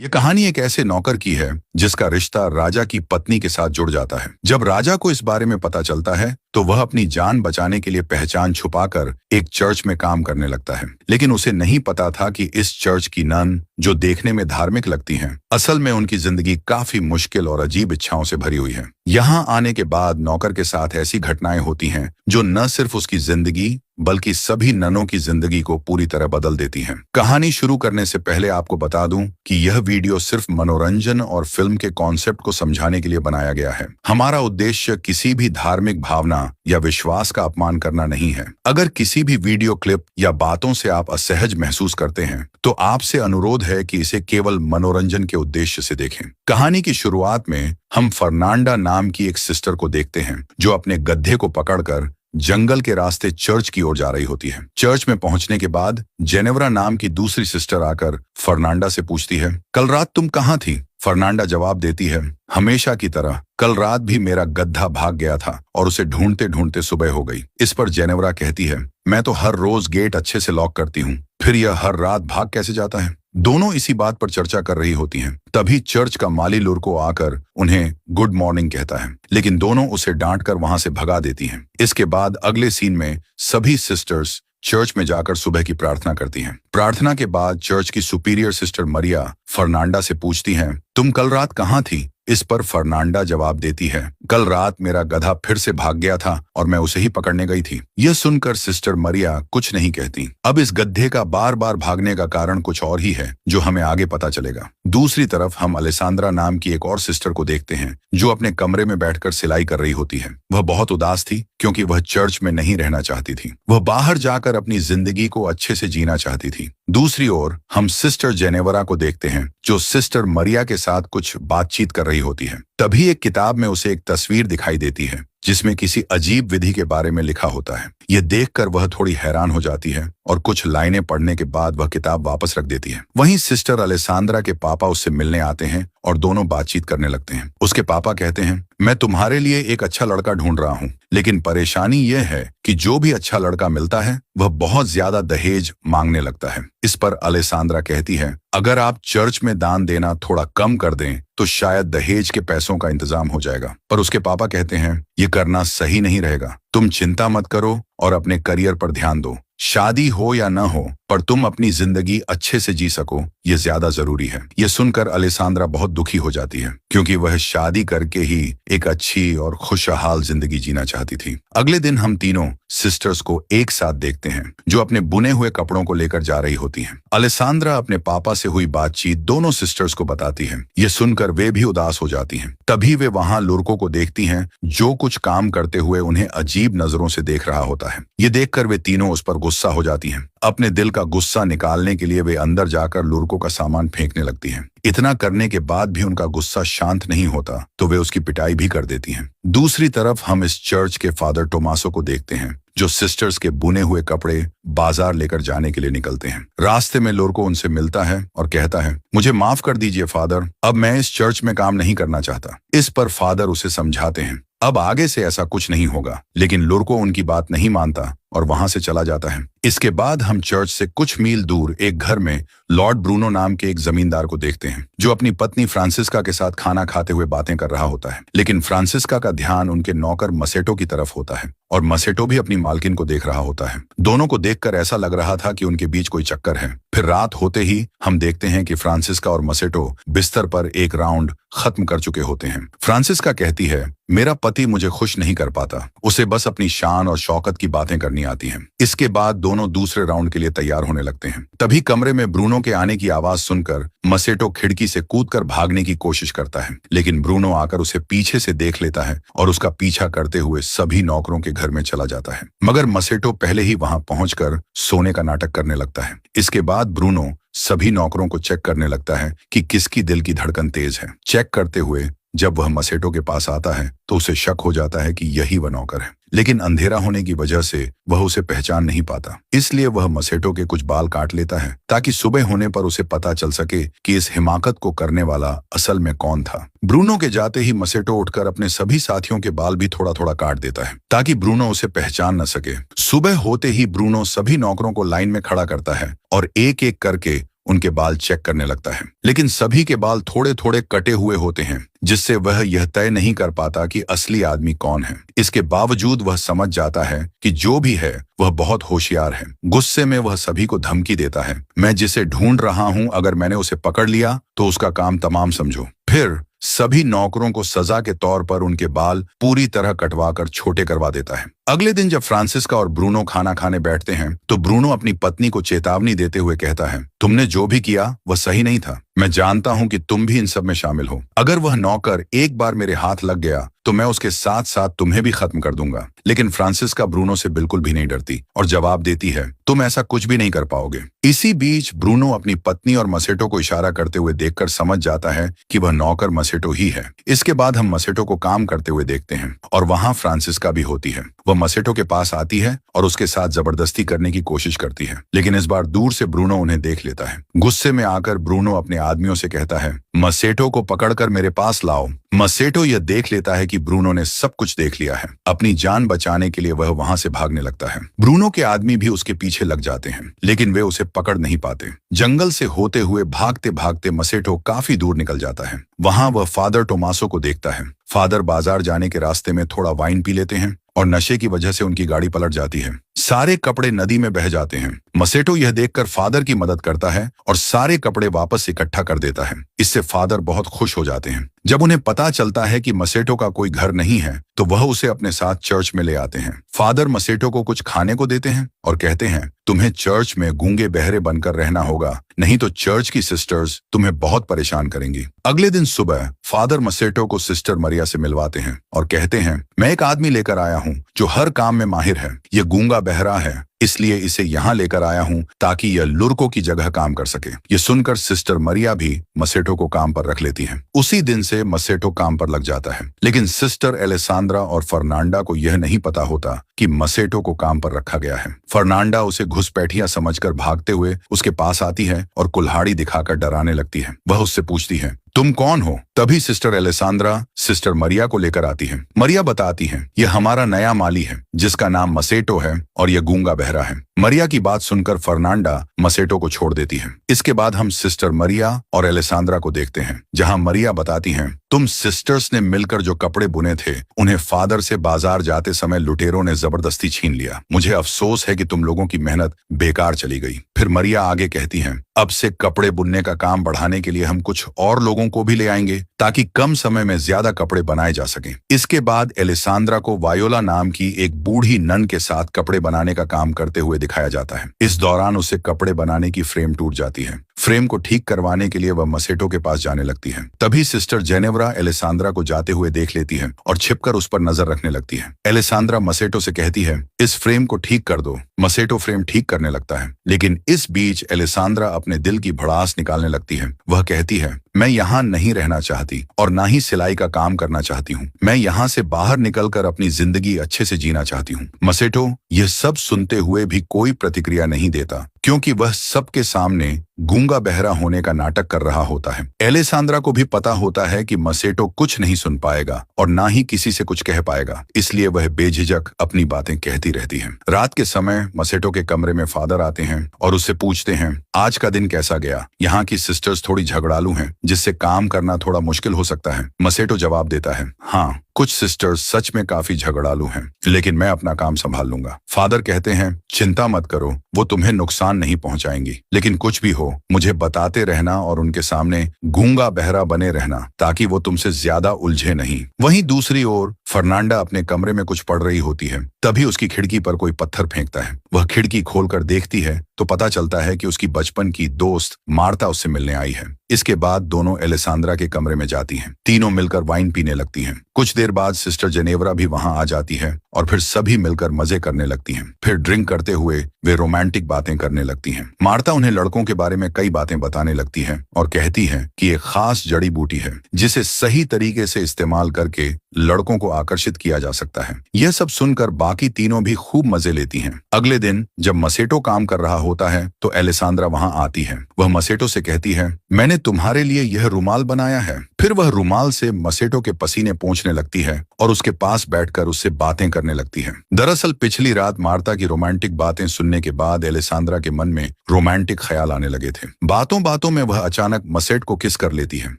ये कहानी एक ऐसे नौकर की है जिसका रिश्ता राजा की पत्नी के साथ जुड़ जाता है। जब राजा को इस बारे में पता चलता है तो वह अपनी जान बचाने के लिए पहचान छुपाकर एक चर्च में काम करने लगता है। लेकिन उसे नहीं पता था कि इस चर्च की नन, जो देखने में धार्मिक लगती हैं, असल में उनकी जिंदगी काफी मुश्किल और अजीब इच्छाओं से भरी हुई है। यहाँ आने के बाद नौकर के साथ ऐसी घटनाएं होती हैं जो न सिर्फ उसकी जिंदगी बल्कि सभी ननों की जिंदगी को पूरी तरह बदल देती हैं। कहानी शुरू करने से पहले आपको बता दूं कि यह वीडियो सिर्फ मनोरंजन और फिल्म के कॉन्सेप्ट को समझाने के लिए बनाया गया है। हमारा उद्देश्य किसी भी धार्मिक भावना या विश्वास का अपमान करना नहीं है। अगर किसी भी वीडियो क्लिप या बातों से आप असहज महसूस करते हैं तो आपसे अनुरोध है कि इसे केवल मनोरंजन के उद्देश्य से देखें। कहानी की शुरुआत में हम फर्नांडा नाम की एक सिस्टर को देखते हैं जो अपने गड्ढे को पकड़कर जंगल के रास्ते चर्च की ओर जा रही होती है। चर्च में पहुंचने के बाद जेनेवरा नाम की दूसरी सिस्टर आकर फर्नांडा से पूछती है, कल रात तुम कहाँ थी? फर्नांडा जवाब देती है, हमेशा की तरह कल रात भी मेरा गधा भाग गया था और उसे ढूंढते ढूंढते सुबह हो गई। इस पर जेनेवरा कहती है, मैं तो हर रोज गेट अच्छे से लॉक करती हूँ, फिर यह हर रात भाग कैसे जाता है? दोनों इसी बात पर चर्चा कर रही होती हैं। तभी चर्च का माली लुरको आकर उन्हें गुड मॉर्निंग कहता है, लेकिन दोनों उसे डांटकर वहां से भगा देती हैं। इसके बाद अगले सीन में सभी सिस्टर्स चर्च में जाकर सुबह की प्रार्थना करती हैं। प्रार्थना के बाद चर्च की सुपीरियर सिस्टर मरिया फर्नांडा से पूछती हैं, तुम कल रात कहाँ थी? इस पर फर्नांडा जवाब देती है, कल रात मेरा गधा फिर से भाग गया था और मैं उसे ही पकड़ने गई थी। यह सुनकर सिस्टर मरिया कुछ नहीं कहती। अब इस गधे का बार बार भागने का कारण कुछ और ही है जो हमें आगे पता चलेगा। दूसरी तरफ हम अलेसांद्रा नाम की एक और सिस्टर को देखते हैं जो अपने कमरे में बैठकर सिलाई कर रही होती है। वह बहुत उदास थी क्योंकि वह चर्च में नहीं रहना चाहती थी। वह बाहर जाकर अपनी जिंदगी को अच्छे से जीना चाहती थी। दूसरी ओर हम सिस्टर जेनेवरा को देखते हैं जो सिस्टर मरिया के साथ कुछ बातचीत कर रही होती है। तभी एक किताब में उसे एक तस्वीर दिखाई देती है जिसमें किसी अजीब विधि के बारे में लिखा होता है। यह देखकर वह थोड़ी हैरान हो जाती है और कुछ लाइनें पढ़ने के बाद वह किताब वापस रख देती है। वहीं सिस्टर अलेसांद्रा के पापा उससे मिलने आते हैं और दोनों बातचीत करने लगते हैं। उसके पापा कहते हैं, मैं तुम्हारे लिए एक अच्छा लड़का ढूंढ रहा हूँ, लेकिन परेशानी यह है कि जो भी अच्छा लड़का मिलता है वह बहुत ज्यादा दहेज मांगने लगता है। इस पर अलेसांद्रा कहती है, अगर आप चर्च में दान देना थोड़ा कम कर दें तो शायद दहेज के पैसों का इंतजाम हो जाएगा। पर उसके पापा कहते हैं, ये करना सही नहीं रहेगा। तुम चिंता मत करो और अपने करियर पर ध्यान दो। शादी हो या न हो, पर तुम अपनी जिंदगी अच्छे से जी सको, ये ज्यादा जरूरी है। ये सुनकर अलेसांद्रा बहुत दुखी हो जाती है क्योंकि वह शादी करके ही एक अच्छी और खुशहाल जिंदगी जीना चाहती थी। अगले दिन हम तीनों सिस्टर्स को एक साथ देखते हैं जो अपने बुने हुए कपड़ों को लेकर जा रही होती हैं। अलेसांद्रा अपने पापा से हुई बातचीत दोनों सिस्टर्स को बताती है। ये सुनकर वे भी उदास हो जाती हैं। तभी वे वहां लुरको को देखती हैं जो कुछ काम करते हुए उन्हें अजीब नजरों से देख रहा होता है। ये देखकर वे तीनों उस पर गुस्सा हो जाती हैं। अपने दिल का गुस्सा निकालने के लिए वे अंदर जाकर लुरको का सामान फेंकने लगती हैं। इतना करने के बाद भी उनका गुस्सा शांत नहीं होता तो वे उसकी पिटाई भी कर देती हैं। दूसरी तरफ हम इस चर्च के फादर टोमासो को देखते हैं जो सिस्टर्स के बुने हुए कपड़े बाजार लेकर जाने के लिए निकलते हैं। रास्ते में लुरको उनसे मिलता है और कहता है, मुझे माफ कर दीजिए फादर, अब मैं इस चर्च में काम नहीं करना चाहता। इस पर फादर उसे समझाते हैं, अब आगे से ऐसा कुछ नहीं होगा, लेकिन लुरको उनकी बात नहीं मानता और वहां से चला जाता है। इसके बाद हम चर्च से कुछ मील दूर एक घर में लॉर्ड ब्रूनो नाम के एक जमींदार को देखते हैं जो अपनी पत्नी फ्रांसिस्का के साथ खाना खाते हुए बातें कर रहा होता है। लेकिन फ्रांसिस्का का ध्यान उनके नौकर मसेटो की तरफ होता है और मसेटो भी अपनी मालकिन को देख रहा होता है। दोनों को देखकर ऐसा लग रहा था कि उनके बीच कोई चक्कर है। फिर रात होते ही हम देखते हैं कि फ्रांसिस्का और मसेटो बिस्तर पर एक राउंड खत्म कर चुके होते हैं। फ्रांसिस्का कहती है, मेरा पति मुझे खुश नहीं कर पाता, उसे बस अपनी शान और शौकत की बातें करनी आती हैं। इसके बाद दोनों दूसरे राउंड के लिए तैयार होने लगते हैं। तभी कमरे में ब्रूनो के आने की आवाज सुनकर मसेटो खिड़की से कूदकर भागने की कोशिश करता है, लेकिन ब्रूनो आकर उसे पीछे से देख लेता है और उसका पीछा करते हुए सभी नौकरों के घर में चला जाता है। मगर मसेटो पहले ही वहां पहुंचकर सोने का नाटक करने लगता है। इसके बाद ब्रूनो सभी नौकरों को चेक करने लगता है कि किसकी दिल की धड़कन तेज है। चेक करते हुए जब वह मसेटो के पास आता है तो उसे शक हो जाता है कि यही वह नौकर है, लेकिन अंधेरा होने की वजह से वह उसे पहचान नहीं पाता। इसलिए वह मसेटो के कुछ बाल काट लेता है ताकि सुबह होने पर उसे पता चल सके कि इस हिमाकत को करने वाला असल में कौन था। ब्रूनो के जाते ही मसेटो उठकर अपने सभी साथियों के बाल भी थोड़ा थोड़ा काट देता है ताकि ब्रूनो उसे पहचान न सके। सुबह होते ही ब्रूनो सभी नौकरों को लाइन में खड़ा करता है और एक एक करके उनके बाल चेक करने लगता है, लेकिन सभी के बाल थोड़े थोड़े कटे हुए होते हैं, जिससे वह यह तय नहीं कर पाता कि असली आदमी कौन है। इसके बावजूद वह समझ जाता है कि जो भी है वह बहुत होशियार है। गुस्से में वह सभी को धमकी देता है, मैं जिसे ढूंढ रहा हूं, अगर मैंने उसे पकड़ लिया तो उसका काम तमाम समझो। फिर सभी नौकरों को सजा के तौर पर उनके बाल पूरी तरह कटवाकर छोटे करवा देता है। अगले दिन जब फ्रांसिस्का और ब्रूनो खाना खाने बैठते हैं तो ब्रूनो अपनी पत्नी को चेतावनी देते हुए कहता है, तुमने जो भी किया वह सही नहीं था। मैं जानता हूं कि तुम भी इन सब में शामिल हो। अगर वह नौकर एक बार मेरे हाथ लग गया तो मैं उसके साथ साथ तुम्हें भी खत्म कर दूंगा। लेकिन फ्रांसिस्का ब्रूनो से बिल्कुल भी नहीं डरती और जवाब देती है, तुम ऐसा कुछ भी नहीं कर पाओगे। इसी बीच ब्रूनो अपनी पत्नी और मसेटो को इशारा करते हुए देखकर समझ जाता है कि वह नौकर मसेटो ही है। इसके बाद हम मसेटो को काम करते हुए देखते हैं और वहां फ्रांसिस्का भी होती है। वह मसेटो के पास आती है और उसके साथ जबरदस्ती करने की कोशिश करती है, लेकिन इस बार दूर से ब्रूनो उन्हें देख लेता है। गुस्से में आकर ब्रूनो अपने आदमियों से कहता है, मसेटो को पकड़कर मेरे पास लाओ। मसेटो यह देख लेता है कि ब्रूनो ने सब कुछ देख लिया है। अपनी जान बचाने के लिए वह वहां से भागने लगता है। ब्रूनो के आदमी भी उसके पीछे लग जाते हैं, लेकिन वे उसे पकड़ नहीं पाते। जंगल से होते हुए भागते भागते मसेटो काफी दूर निकल जाता है। वहां वह फादर टोमासो को देखता है। फादर बाजार जाने के रास्ते में थोड़ा वाइन पी लेते हैं और नशे की वजह से उनकी गाड़ी पलट जाती है। सारे कपड़े नदी में बह जाते हैं। मसेटो यह देखकर फादर की मदद करता है और सारे कपड़े वापस इकट्ठा कर देता है। इससे फादर बहुत खुश हो जाते हैं। जब उन्हें पता चलता है कि मसेटो का कोई घर नहीं है तो वह उसे अपने साथ चर्च में ले आते हैं। फादर मसेटो को कुछ खाने को देते हैं और कहते हैं, तुम्हें चर्च में गूंगे बहरे बनकर रहना होगा, नहीं तो चर्च की सिस्टर्स तुम्हें बहुत परेशान करेंगी। अगले दिन सुबह फादर मसेटो को सिस्टर मरिया से मिलवाते हैं और कहते हैं, मैं एक आदमी लेकर आया हूँ जो हर काम में माहिर है। यह गूंगा बहरा है, इसलिए इसे यहाँ लेकर आया हूँ ताकि यह लुर्को की जगह काम कर सके। ये सुनकर सिस्टर मरिया भी मसेटो को काम पर रख लेती हैं। उसी दिन से मसेटो काम पर लग जाता है, लेकिन सिस्टर एलेसांद्रा और फर्नांडा को यह नहीं पता होता कि मसेटो को काम पर रखा गया है। फर्नांडा उसे घुसपैठिया समझकर भागते हुए उसके पास आती है और कुल्हाड़ी दिखाकर डराने लगती है। वह उससे पूछती है, तुम कौन हो? तभी सिस्टर एलेसांद्रा सिस्टर मरिया को लेकर आती है। मरिया बताती है, यह हमारा नया माली है जिसका नाम मसेटो है और यह गूंगा बहरा है। मरिया की बात सुनकर फर्नांडा मसेटो को छोड़ देती है। इसके बाद हम सिस्टर मरिया और एलेसांद्रा को देखते हैं, जहां मरिया बताती हैं, तुम सिस्टर्स ने मिलकर जो कपड़े बुने थे उन्हें फादर से बाजार जाते समय लुटेरों ने जबरदस्ती छीन लिया। मुझे अफसोस है कि तुम लोगों की मेहनत बेकार चली गई। फिर मरिया आगे कहती हैं, अब से कपड़े बुनने का काम बढ़ाने के लिए हम कुछ और लोगों को भी ले आएंगे ताकि कम समय में ज्यादा कपड़े बनाए जा सकें। इसके बाद एलेसांद्रा को वायोला नाम की एक बूढ़ी नन के साथ कपड़े बनाने का काम करते हुए दिखाया जाता है। इस दौरान उसे कपड़े बनाने की फ्रेम टूट जाती है। फ्रेम को ठीक करवाने के लिए वह मसेटो के पास जाने लगती है। तभी सिस्टर जेनेवरा एलेसांद्रा को जाते हुए देख लेती है और छिपकर उस पर नजर रखने लगती है। एलेसांद्रा मसेटो से कहती है, इस फ्रेम को ठीक कर दो। मसेटो फ्रेम ठीक करने लगता है, लेकिन इस बीच एलेसांद्रा अपने दिल की भड़ास निकालने लगती है। वह कहती है, मैं यहाँ नहीं रहना चाहती और ना ही सिलाई का काम करना चाहती हूँ। मैं यहाँ से बाहर निकलकर अपनी जिंदगी अच्छे से जीना चाहती हूँ। मसेटो यह सब सुनते हुए भी कोई प्रतिक्रिया नहीं देता, क्योंकि वह सबके सामने गूंगा बहरा होने का नाटक कर रहा होता है। एलेसांद्रा को भी पता होता है कि मसेटो कुछ नहीं सुन पाएगा और ना ही किसी से कुछ कह पाएगा, इसलिए वह बेझिझक अपनी बातें कहती रहती है। रात के समय मसेटो के कमरे में फादर आते हैं और उससे पूछते हैं, आज का दिन कैसा गया? यहाँ की सिस्टर्स थोड़ी झगड़ालू हैं, जिससे काम करना थोड़ा मुश्किल हो सकता है। मसेटो जवाब देता है, हाँ, कुछ सिस्टर्स सच में काफी झगड़ालू हैं, लेकिन मैं अपना काम संभाल लूंगा। फादर कहते हैं, चिंता मत करो, वो तुम्हें नुकसान नहीं पहुंचाएंगी, लेकिन कुछ भी हो मुझे बताते रहना और उनके सामने गूंगा बहरा बने रहना ताकि वो तुमसे ज्यादा उलझे नहीं। वहीं दूसरी ओर फर्नांडा अपने कमरे में कुछ पढ़ रही होती है। तभी उसकी खिड़की पर कोई पत्थर फेंकता है। वह खिड़की खोलकर देखती है तो पता चलता है कि उसकी बचपन की दोस्त मार्ता उससे मिलने आई है। इसके बाद दोनों एलेसांद्रा के कमरे में जाती हैं। तीनों मिलकर वाइन पीने लगती हैं। कुछ देर बाद सिस्टर जेनेवरा भी वहां आ जाती है और फिर सभी मिलकर मजे करने लगती हैं। फिर ड्रिंक करते हुए वे रोमांटिक बातें करने लगती हैं। मार्ता उन्हें लड़कों के बारे में कई बातें बताने लगती है और कहती है कि एक खास जड़ी बूटी है जिसे सही तरीके से इस्तेमाल करके लड़कों को आकर्षित किया जा सकता है। यह सब सुनकर बाकी तीनों भी खूब मजे लेती हैं। अगले दिन जब मसेटो काम कर रहा होता है तो एलिसांद्रा वहां आती है। वह मसेटो से कहती है, मैंने तुम्हारे लिए यह रुमाल बनाया है। फिर वह रुमाल से मसेटो के पसीने पोंछने लगती है और उसके पास बैठकर उससे बातें करने लगती है। दरअसल पिछली रात मार्ता की रोमांटिक बातें सुनने के बाद एलिसांद्रा के मन में रोमांटिक ख्याल आने लगे थे। बातों बातों में वह अचानक मसेट को किस कर लेती है।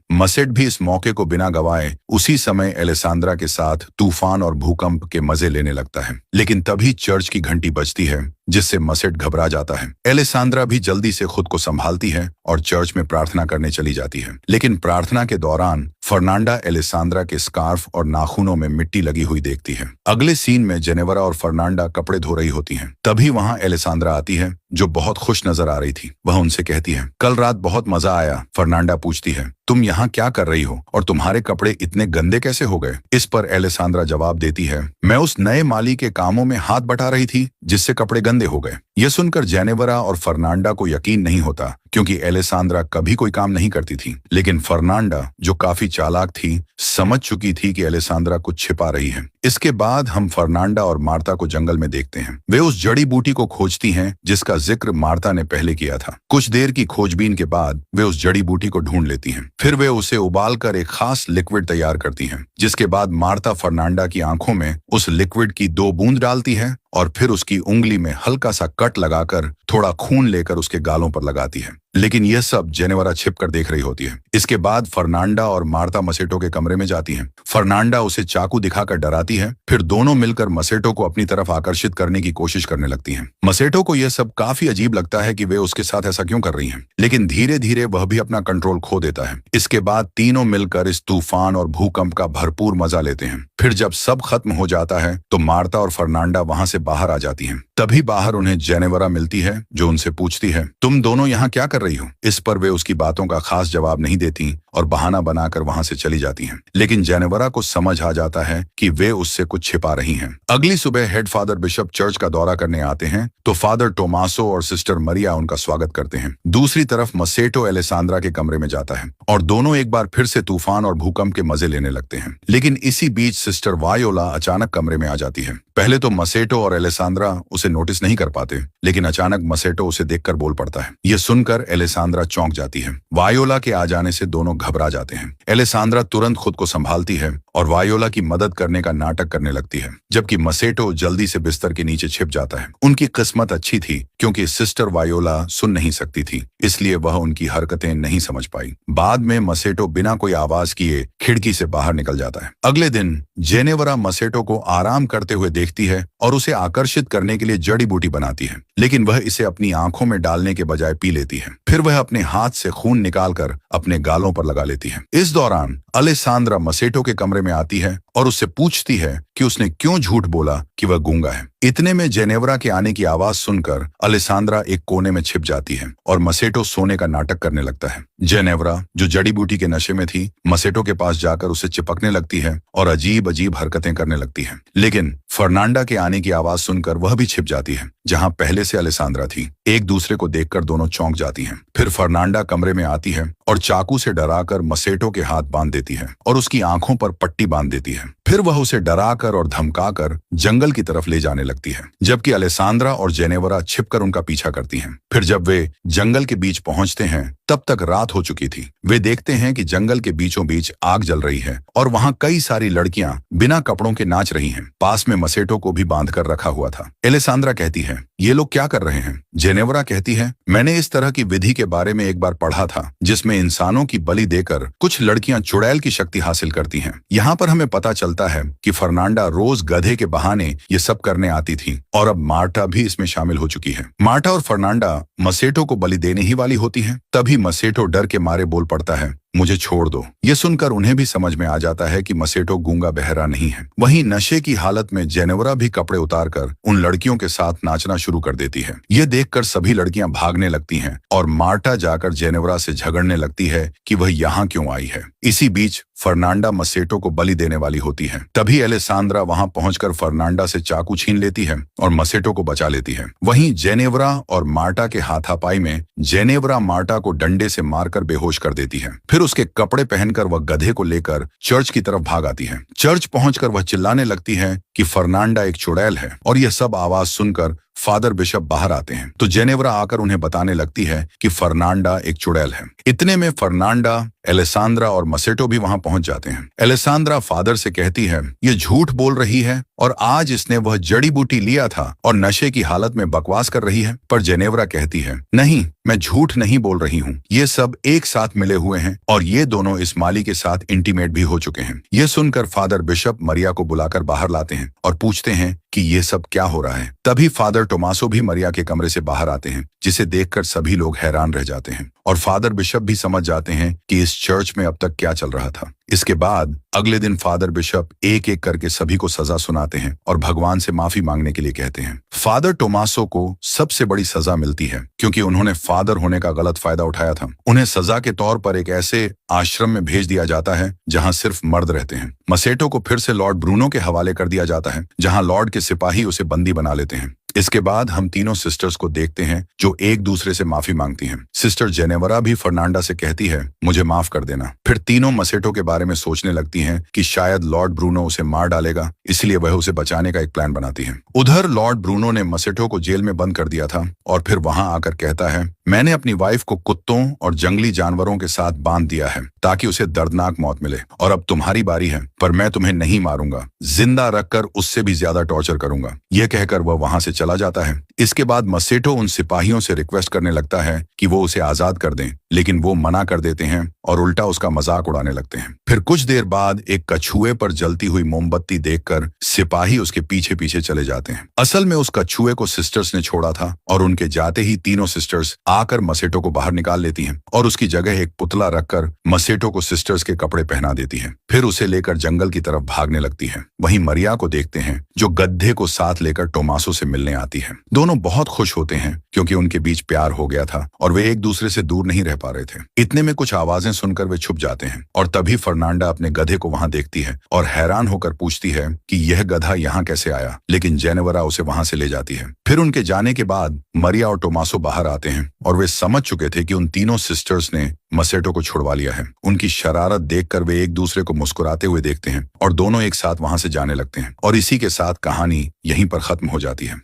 मसेट भी इस मौके को बिना गवाए उसी समय एलिसांद्रा के साथ तूफान और भूकंप के मजे लेने लगता है। लेकिन तभी चर्च की घंटी बजती है, जिससे मसेट घबरा जाता है। एलिसांद्रा भी जल्दी से खुद को संभालती है और चर्च में प्रार्थना करने चली जाती है। लेकिन प्रार्थना के दौरान फर्नांडा एलिसांद्रा के स्कार्फ और नाखूनों में मिट्टी लगी हुई देखती है। अगले सीन में जेनेवरा और फर्नांडा कपड़े धो रही होती हैं। तभी वहां एलिसांद्रा आती है, जो बहुत खुश नजर आ रही थी। वह उनसे कहती है, कल रात बहुत मजा आया। फर्नांडा पूछती है, तुम यहाँ क्या कर रही हो और तुम्हारे कपड़े इतने गंदे कैसे हो गए? इस पर एलिसांद्रा जवाब देती है, मैं उस नए माली के कामों में हाथ बटा रही थी जिससे कपड़े गंदे हो गए। यह सुनकर जेनेवरा और फर्नांडा को यकीन नहीं होता, क्योंकि एलिसांद्रा कभी कोई काम नहीं करती थी। लेकिन फर्नांडा, जो काफी चालाक थी, समझ चुकी थी कि एलिसांद्रा कुछ छिपा रही है। इसके बाद हम फर्नांडा और मार्ता को जंगल में देखते हैं। वे उस जड़ी बूटी को खोजती हैं जिसका जिक्र मार्ता ने पहले किया था। कुछ देर की खोजबीन के बाद वे उस जड़ी बूटी को ढूंढ लेती हैं। फिर वे उसे उबालकर एक खास लिक्विड तैयार करती हैं, जिसके बाद मार्ता फर्नांडा की आंखों में उस लिक्विड की 2 बूंद डालती है और फिर उसकी उंगली में हल्का सा कट लगाकर थोड़ा खून लेकर उसके गालों पर लगाती है। लेकिन यह सब जेनेवरा छिपकर देख रही होती है। इसके बाद फर्नांडा और मार्ता मसेटो के कमरे में जाती हैं। फर्नांडा उसे चाकू दिखाकर डराती है। फिर दोनों मिलकर मसेटो को अपनी तरफ आकर्षित करने की कोशिश करने लगती हैं। मसेटो को यह सब काफी अजीब लगता है कि वे उसके साथ ऐसा क्यों कर रही हैं, लेकिन धीरे धीरे वह भी अपना कंट्रोल खो देता है। इसके बाद तीनों मिलकर इस तूफान और भूकंप का भरपूर मजा लेते हैं। फिर जब सब खत्म हो जाता है तो मार्ता और फर्नांडा वहां से बाहर आ जाती हैं। तभी बाहर उन्हें जेनेवरा मिलती है, जो उनसे पूछती है, तुम दोनों यहाँ क्या कर रही हो? इस पर वे उसकी बातों का खास जवाब नहीं देती और बहाना बनाकर वहां से चली जाती हैं। लेकिन जेनेवरा को समझ आ जाता है कि वे उससे कुछ छिपा रही हैं। अगली सुबह हेड फादर बिशप चर्च का दौरा करने आते हैं तो फादर टोमासो और सिस्टर मरिया उनका स्वागत करते हैं। दूसरी तरफ मसेटो एलिसांद्रा के कमरे में जाता है और दोनों एक बार फिर से तूफान और भूकंप के मजे लेने लगते हैं। लेकिन इसी बीच सिस्टर वायोला अचानक कमरे में आ जाती है। पहले तो मसेटो और एलिसांद्रा उसे नोटिस नहीं कर पाते, लेकिन अचानक मसेटो उसे देखकर बोल पड़ता है। यह सुनकर एलिसांद्रा चौंक जाती है। वायोला के आ जाने से दोनों घबरा जाते हैं। एलिसांद्रा तुरंत खुद को संभालती है और वायोला की मदद करने का नाटक करने लगती है, जबकि मसेटो जल्दी से बिस्तर के नीचे छिप जाता है। उनकी किस्मत अच्छी थी, क्योंकि सिस्टर वायोला सुन नहीं सकती थी, इसलिए वह उनकी हरकतें नहीं समझ पाई। बाद में मसेटो बिना कोई आवाज किए खिड़की से बाहर निकल जाता है। अगले दिन जेनेवरा मसेटो को आराम करते हुए देखती है और उसे आकर्षित करने के लिए जड़ी बूटी बनाती है, लेकिन वह इसे अपनी आंखों में डालने के बजाय पी लेती है। फिर वह अपने हाथ से खून निकालकर अपने गालों पर लगा लेती है। इस दौरान एलिसांद्रा मसेटो के कमरे में आती है और उससे पूछती है कि उसने क्यों झूठ बोला कि वह गूंगा है। इतने में जेनेवरा के आने की आवाज सुनकर एलिसांद्रा एक कोने में छिप जाती है और मसेटो सोने का नाटक करने लगता है। जेनेवरा, जो जड़ी बूटी के नशे में थी, मसेटो के पास जाकर उसे चिपकने लगती है और अजीब अजीब हरकतें करने लगती है। लेकिन फर्नांडा के आने की आवाज सुनकर वह भी छिप जाती है, जहां पहले से एलिसांद्रा थी। एक दूसरे को देखकर दोनों चौंक जाती हैं। फिर फर्नांडा कमरे में आती है और चाकू से डराकर मसेटो के हाथ बांध देती है और उसकी आंखों पर पट्टी बांध देती है। फिर वह उसे डराकर और धमकाकर जंगल की तरफ ले जाने लगती है, जबकि एलिसांद्रा और जेनेवरा छिपकर उनका पीछा करती हैं। फिर जब वे जंगल के बीच पहुंचते हैं तब तक रात हो चुकी थी। वे देखते हैं कि जंगल के बीचों बीच आग जल रही है और वहां कई सारी लड़कियां बिना कपड़ों के नाच रही हैं। पास में मसेटो को भी बांध कर रखा हुआ था। एलिसांद्रा कहती है, ये लोग क्या कर रहे हैं? जेनेवरा कहती है, मैंने इस तरह की विधि के बारे में एक बार पढ़ा था, जिसमें इंसानों की बलि देकर कुछ लड़कियां चुड़ैल की शक्ति हासिल करती हैं। यहाँ पर हमें पता चलता है कि फर्नांडा रोज गधे के बहाने ये सब करने आती थी और अब मार्टा भी इसमें शामिल हो चुकी है। मार्टा और फर्नांडा मसेटो को बलि देने ही वाली होती हैं। तभी मसेटो डर के मारे बोल पड़ता है, मुझे छोड़ दो। ये सुनकर उन्हें भी समझ में आ जाता है कि मसेटो गूंगा बहरा नहीं है। वहीं नशे की हालत में जेनेवरा भी कपड़े उतारकर उन लड़कियों के साथ नाचना शुरू कर देती है। ये देखकर सभी लड़कियां भागने लगती हैं और मार्टा जाकर जेनेवरा से झगड़ने लगती है कि वह यहाँ क्यों आई है। इसी बीच फर्नांडा मसेटो को बलि देने वाली होती है। तभी एलिसांद्रा वहां पहुंचकर फर्नांडा से चाकू छीन लेती है और मसेटो को बचा लेती है। वहीं जेनेवरा और मार्टा के हाथापाई में जेनेवरा मार्टा को डंडे से मारकर बेहोश कर देती है। फिर फिर उसके कपड़े पहनकर वह गधे को लेकर चर्च की तरफ भाग आती है। चर्च पहुंचकर वह चिल्लाने लगती है कि फर्नांडा एक चुड़ैल है, और यह सब आवाज सुनकर फादर बिशप बाहर आते हैं। तो जेनेवरा आकर उन्हें बताने लगती है कि फर्नांडा एक चुड़ैल है। इतने में फर्नांडा, एलेसांद्रा और मसेटो भी वहां पहुंच जाते हैं। एलेसांद्रा फादर से कहती है ये झूठ बोल रही है और आज इसने वह जड़ी बूटी लिया था और नशे की हालत में बकवास कर रही है। पर जेनेवरा कहती है नहीं, मैं झूठ नहीं बोल रही हूँ, ये सब एक साथ मिले हुए हैं और ये दोनों इस माली के साथ इंटीमेट भी हो चुके हैं। यह सुनकर फादर बिशप मरिया को बुलाकर बाहर लाते हैं और पूछते हैं कि ये सब क्या हो रहा है। तभी फादर टोमासो भी मरिया के कमरे से बाहर आते हैं, जिसे देखकर सभी लोग हैरान रह जाते हैं और फादर बिशप भी समझ जाते हैं कि इस चर्च में अब तक क्या चल रहा था। इसके बाद अगले दिन फादर बिशप एक एक करके सभी को सजा सुनाते हैं और भगवान से माफी मांगने के लिए कहते हैं। फादर टोमासो को सबसे बड़ी सजा मिलती है क्योंकि उन्होंने फादर होने का गलत फायदा उठाया था। उन्हें सजा के तौर पर एक ऐसे आश्रम में भेज दिया जाता है जहां सिर्फ मर्द रहते हैं। मसेटो को फिर से लॉर्ड ब्रूनो के हवाले कर दिया जाता है, जहां लॉर्ड के सिपाही उसे बंदी बना लेते हैं। इसके बाद हम तीनों सिस्टर्स को देखते हैं जो एक दूसरे से माफी मांगती हैं। सिस्टर जेनेवरा भी फर्नांडा से कहती है मुझे माफ कर देना। फिर तीनों मसेटो के बारे में सोचने लगती हैं कि शायद लॉर्ड ब्रूनो उसे मार डालेगा, इसलिए वह उसे बचाने का एक प्लान बनाती है। उधर लॉर्ड ब्रूनो ने मसेटो को जेल में बंद कर दिया था और फिर वहां आकर कहता है मैंने अपनी वाइफ को कुत्तों और जंगली जानवरों के साथ बांध दिया है ताकि उसे दर्दनाक मौत मिले, और अब तुम्हारी बारी है, पर मैं तुम्हें नहीं मारूंगा, जिंदा रखकर उससे भी ज्यादा टॉर्चर करूंगा। यह कहकर वह वहां से चला जाता है। इसके बाद मसेटो उन सिपाहियों से रिक्वेस्ट करने लगता है कि वो उसे आजाद कर दें, लेकिन वो मना कर देते हैं और उल्टा उसका मजाक उड़ाने लगते हैं। फिर कुछ देर बाद एक कछुए पर जलती हुई मोमबत्ती देखकर सिपाही उसके पीछे पीछे चले जाते हैं। असल में उस कछुए को सिस्टर्स ने छोड़ा था और उनके जाते ही तीनों सिस्टर्स आकर मसेटो को बाहर निकाल लेती हैं और उसकी जगह एक पुतला रखकर मसेटो को सिस्टर्स के कपड़े पहना देती हैं। फिर उसे लेकर जंगल की तरफ भागने लगती है। वहीं मरिया को देखते हैं जो गड्ढे को साथ लेकर टोमासो से मिलने आती है। दोनों बहुत खुश होते हैं क्योंकि उनके बीच प्यार हो गया था और वे एक दूसरे से दूर नहीं रह पा रहे थे। इतने में कुछ आवाजें सुनकर वे छुप जाते हैं और तभी फर्नांडा अपने गधे को वहां देखती है और हैरान होकर पूछती है कि यह गधा यहाँ कैसे आया, लेकिन जेनेवरा उसे वहां से ले जाती है। फिर उनके जाने के बाद मरिया और टोमासो बाहर आते हैं और वे समझ चुके थे कि उन तीनों सिस्टर्स ने मसेटो को छुड़वा लिया है। उनकी शरारत देखकर वे एक दूसरे को मुस्कुराते हुए देखते हैं और दोनों एक साथ वहां से जाने लगते हैं और इसी के साथ कहानी यहीं पर खत्म हो जाती है।